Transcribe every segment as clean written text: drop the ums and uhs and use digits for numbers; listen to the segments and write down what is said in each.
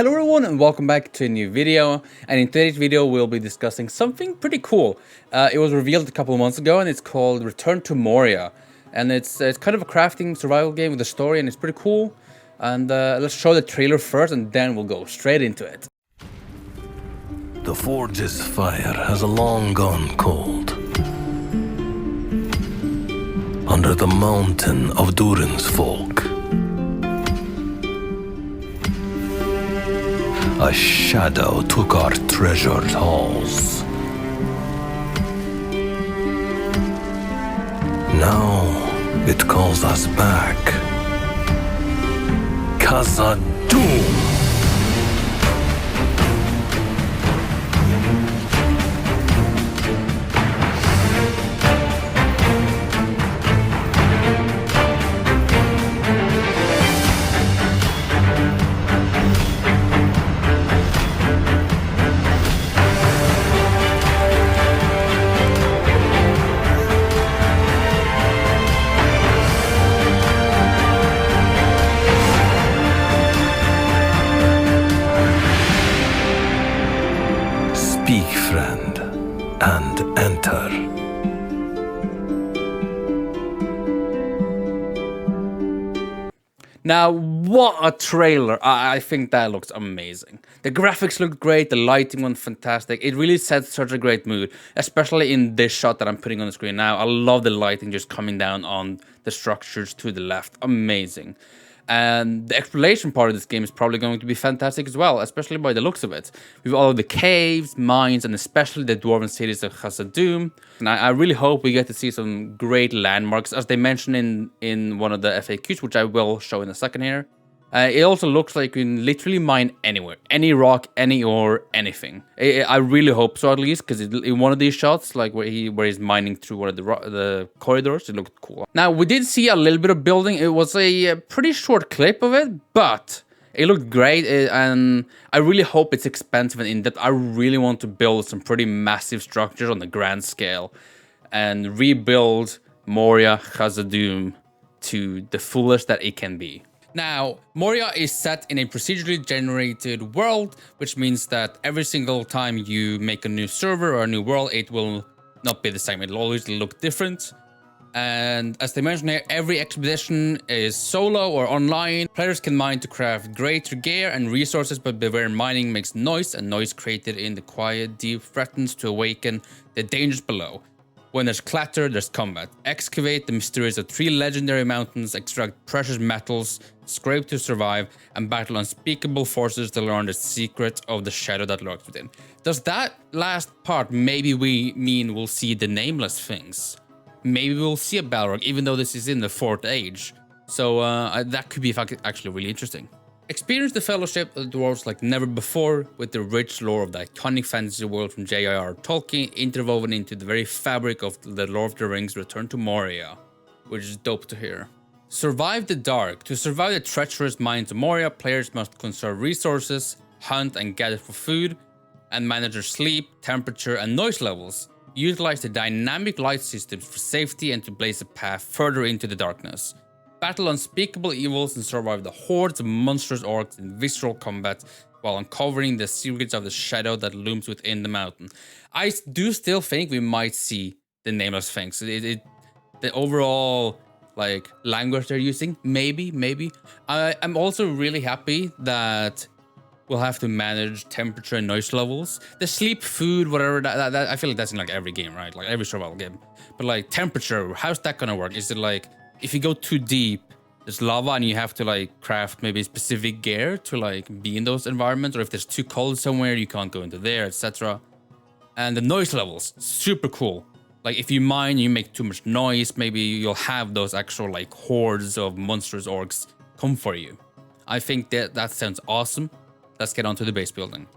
Hello everyone and welcome back to a new video, and in today's video we'll be discussing something pretty cool. It was revealed a couple of months ago and it's called Return to Moria, and it's kind of a crafting survival game with a story and it's pretty cool. And let's show the trailer first and then we'll go straight into it. The Forge's fire has long gone cold. Under the mountain of Durin's folk, a shadow took our treasured halls. Now it calls us back. Khazad-Dum! Speak, friend, and enter. Now, what a trailer! I think that looks amazing. The graphics look great, the lighting went fantastic. It really sets such a great mood, especially in this shot that I'm putting on the screen now. I love the lighting just coming down on the structures to the left. Amazing. And the exploration part of this game is probably going to be fantastic as well, especially by the looks of it. With all of the caves, mines, and especially the Dwarven cities of Khazad-Dum. And I really hope we get to see some great landmarks, as they mentioned in one of the FAQs, which I will show in a second here. It also looks like you can literally mine anywhere. Any rock, any ore, anything. I really hope so, at least, because in one of these shots, like where he's mining through one of the corridors, it looked cool. Now, we did see a little bit of building. It was a pretty short clip of it, but it looked great, and I really hope it's expensive and in-depth. I really want to build some pretty massive structures on the grand scale and rebuild Moria Khazad-Dum to the fullest that it can be. Now, Moria is set in a procedurally generated world, which means that every single time you make a new server or a new world, it will not be the same. It'll always look different. And as they mentioned here, every expedition is solo or online. Players can mine to craft greater gear and resources, but beware, mining makes noise, and noise created in the quiet deep threatens to awaken the dangers below. When there's clatter, there's combat. Excavate the mysterious of 3 legendary mountains, extract precious metals, scrape to survive, and battle unspeakable forces to learn the secret of the shadow that lurks within. Does that last part maybe we'll see the nameless things? Maybe we'll see a Balrog, even though this is in the 4th age. So that could be actually really interesting. Experience the fellowship of the dwarves like never before, with the rich lore of the iconic fantasy world from J.R.R. Tolkien interwoven into the very fabric of the Lord of the Rings Return to Moria, which is dope to hear. Survive the dark. To survive the treacherous mines of Moria, players must conserve resources, hunt and gather for food, and manage their sleep, temperature, and noise levels. Utilize the dynamic light systems for safety and to blaze a path further into the darkness. Battle unspeakable evils and survive the hordes of monstrous orcs in visceral combat while uncovering the secrets of the shadow that looms within the mountain. I do still think we might see the nameless things. The overall language they're using, maybe. I'm also really happy that we'll have to manage temperature and noise levels. The sleep, food, whatever, that I feel like that's in every game, right? Like every survival game. But temperature, how's that gonna work? Is it if you go too deep, there's lava and you have to craft maybe specific gear to be in those environments, or if there's too cold somewhere, you can't go into there, etc. And the noise levels, super cool. If you mine, you make too much noise, maybe you'll have those actual hordes of monstrous orcs come for you. I think that sounds awesome. Let's get on to the base building.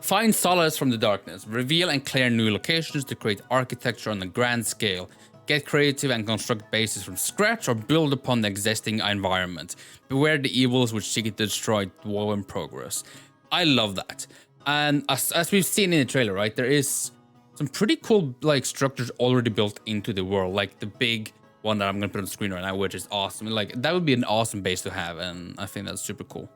Find solace from the darkness. Reveal and clear new locations to create architecture on a grand scale. Get creative and construct bases from scratch or build upon the existing environment. Beware the evils which seek to destroy Dwarven progress. I love that. And as we've seen in the trailer, right, there is some pretty cool structures already built into the world, like the big one that I'm gonna put on the screen right now, which is awesome. Like, that would be an awesome base to have, and I think that's super cool.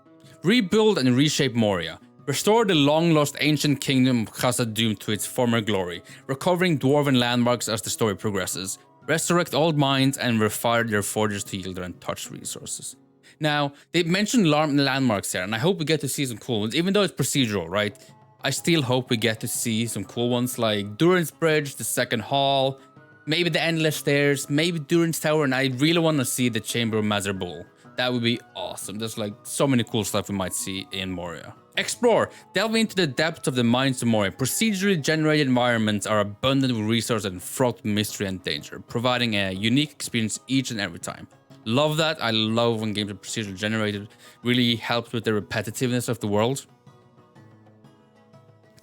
Rebuild and reshape Moria. Restore the long-lost ancient kingdom of Khazad-Dum to its former glory, recovering dwarven landmarks as the story progresses. Resurrect old mines and refire their forges to yield their untouched resources. Now, they mentioned landmarks here, and I hope we get to see some cool ones, even though it's procedural, right? I still hope we get to see some cool ones like Durin's Bridge, the Second Hall, maybe the Endless Stairs, maybe Durin's Tower, and I really want to see the Chamber of Mazarbul. That would be awesome. There's like so many cool stuff we might see in Moria. Explore. Delve into the depths of the mines of Moria. Procedurally generated environments are abundant with resources and fraught with mystery and danger, providing a unique experience each and every time. Love that. I love when games are procedurally generated. Really helps with the repetitiveness of the world.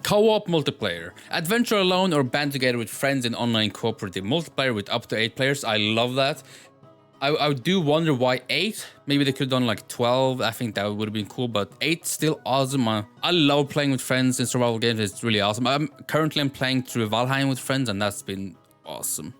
Co-op multiplayer. Adventure alone or band together with friends in online cooperative multiplayer with up to 8 players. I love that. I do wonder why 8. Maybe they could have done like 12. I think that would have been cool, but 8 still awesome. I love playing with friends in survival games. It's really awesome. I'm currently playing through Valheim with friends, and that's been awesome.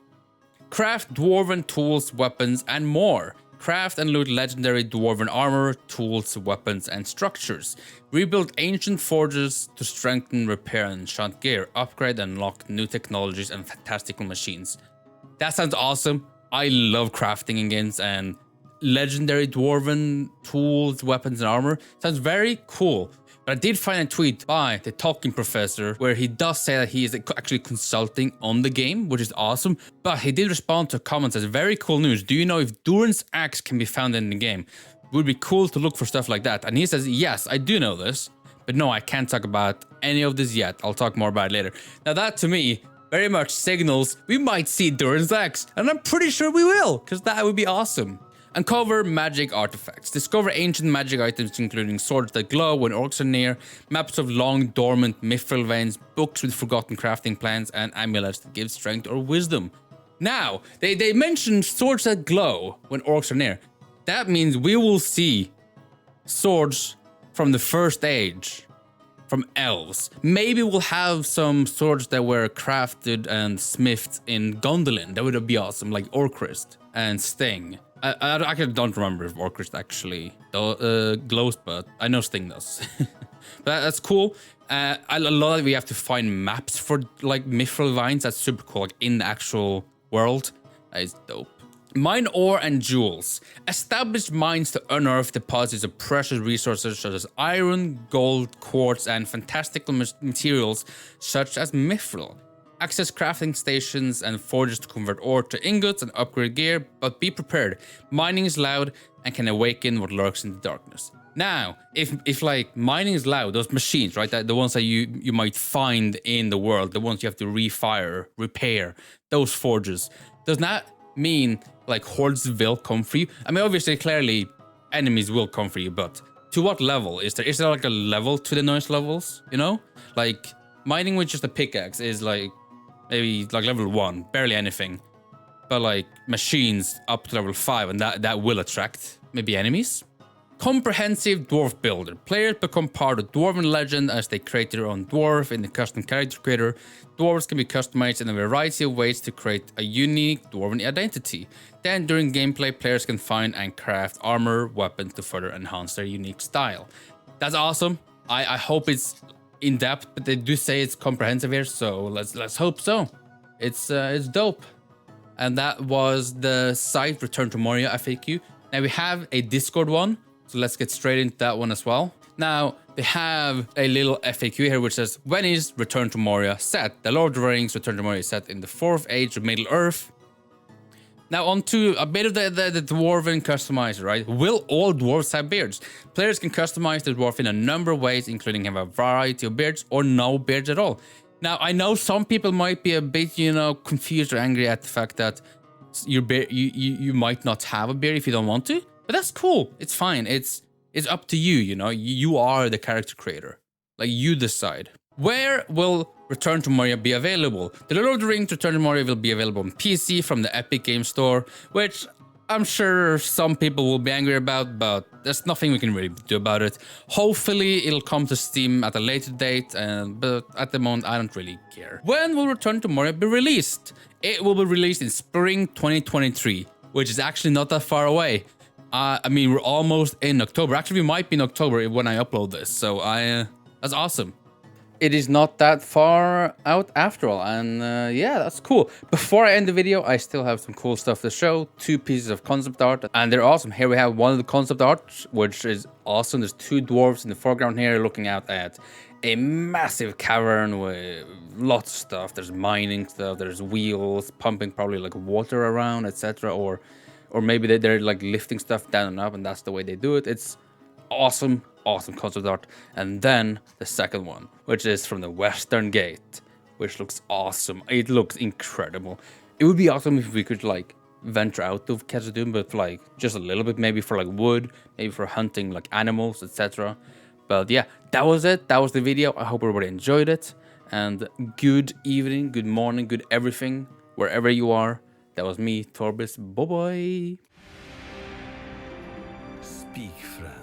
Craft dwarven tools, weapons, and more. Craft and loot legendary dwarven armor, tools, weapons, and structures. Rebuild ancient forges to strengthen, repair, and enchant gear. Upgrade and unlock new technologies and fantastical machines. That sounds awesome. I love crafting in games, and legendary dwarven tools, weapons, and armor sounds very cool. But I did find a tweet by the Tolkien professor where he does say that he is actually consulting on the game, which is awesome. But he did respond to comments as very cool news. Do you know if Durin's axe can be found in the game? It would be cool to look for stuff like that. And he says, yes, I do know this. But no, I can't talk about any of this yet. I'll talk more about it later. Now that to me very much signals we might see Durin's axe. And I'm pretty sure we will, because that would be awesome. Uncover magic artifacts. Discover ancient magic items including swords that glow when orcs are near, maps of long dormant mithril veins, books with forgotten crafting plans, and amulets that give strength or wisdom. Now, they mentioned swords that glow when orcs are near. That means we will see swords from the First Age, from elves. Maybe we'll have some swords that were crafted and smithed in Gondolin. That would be awesome, like Orcrist and Sting. I actually don't remember if Orcrist actually glows, but I know Sting does. But that's cool. I love that we have to find maps for like mithril vines. That's super cool, like in the actual world. That is dope. Mine ore and jewels. Establish mines to unearth deposits of precious resources such as iron, gold, quartz, and fantastical materials such as mithril. Access crafting stations and forges to convert ore to ingots and upgrade gear, but be prepared. Mining is loud and can awaken what lurks in the darkness. Now, if like mining is loud, those machines, right, the ones that you might find in the world, the ones you have to refire, repair, those forges, does that mean like hordes will come for you? I mean, obviously, clearly, enemies will come for you, but to what level? Is there like a level to the noise levels, you know? Like, mining with just a pickaxe is like, maybe like level 1, barely anything. But like, machines up to level 5, and that will attract maybe enemies? Comprehensive dwarf builder. Players become part of Dwarven legend as they create their own dwarf in the custom character creator. Dwarves can be customized in a variety of ways to create a unique Dwarven identity. Then during gameplay, players can find and craft armor, weapons to further enhance their unique style. That's awesome. I hope it's in depth, but they do say it's comprehensive here, so let's hope so. It's dope. And that was the site Return to Moria FAQ. Now we have a Discord one. So let's get straight into that one as well. Now, they have a little FAQ here which says, when is Return to Moria set? The Lord of the Rings Return to Moria is set in the 4th Age of Middle-earth. Now on to a bit of the Dwarven Customizer, right? Will all dwarves have beards? Players can customize the dwarf in a number of ways, including have a variety of beards or no beards at all. Now, I know some people might be a bit, confused or angry at the fact that your beard, you might not have a beard if you don't want to. But that's cool. It's fine. It's up to you, You are the character creator. Like, you decide. Where will Return to Moria be available? The Lord of the Rings Return to Moria will be available on PC from the Epic Games Store, which I'm sure some people will be angry about, but there's nothing we can really do about it. Hopefully, it'll come to Steam at a later date, but at the moment, I don't really care. When will Return to Moria be released? It will be released in spring 2023, which is actually not that far away. I mean, we're almost in October. Actually, we might be in October when I upload this. So that's awesome. It is not that far out after all, and yeah, that's cool. Before I end the video, I still have some cool stuff to show. 2 pieces of concept art, and they're awesome. Here we have one of the concept art, which is awesome. There's 2 dwarves in the foreground here looking out at a massive cavern with lots of stuff. There's mining stuff, there's wheels pumping probably like water around, etc. Or maybe they're like lifting stuff down and up, and that's the way they do it. It's awesome concept art. And then the second one, which is from the Western Gate, which looks awesome. It looks incredible. It would be awesome if we could like venture out of Khazad-Dum, but like just a little bit, maybe for like wood, maybe for hunting like animals, etc. But yeah, that was it. That was the video. I hope everybody enjoyed it. And good evening, good morning, good everything, wherever you are. That was me, Torbis. Bye bye. Speak, friend.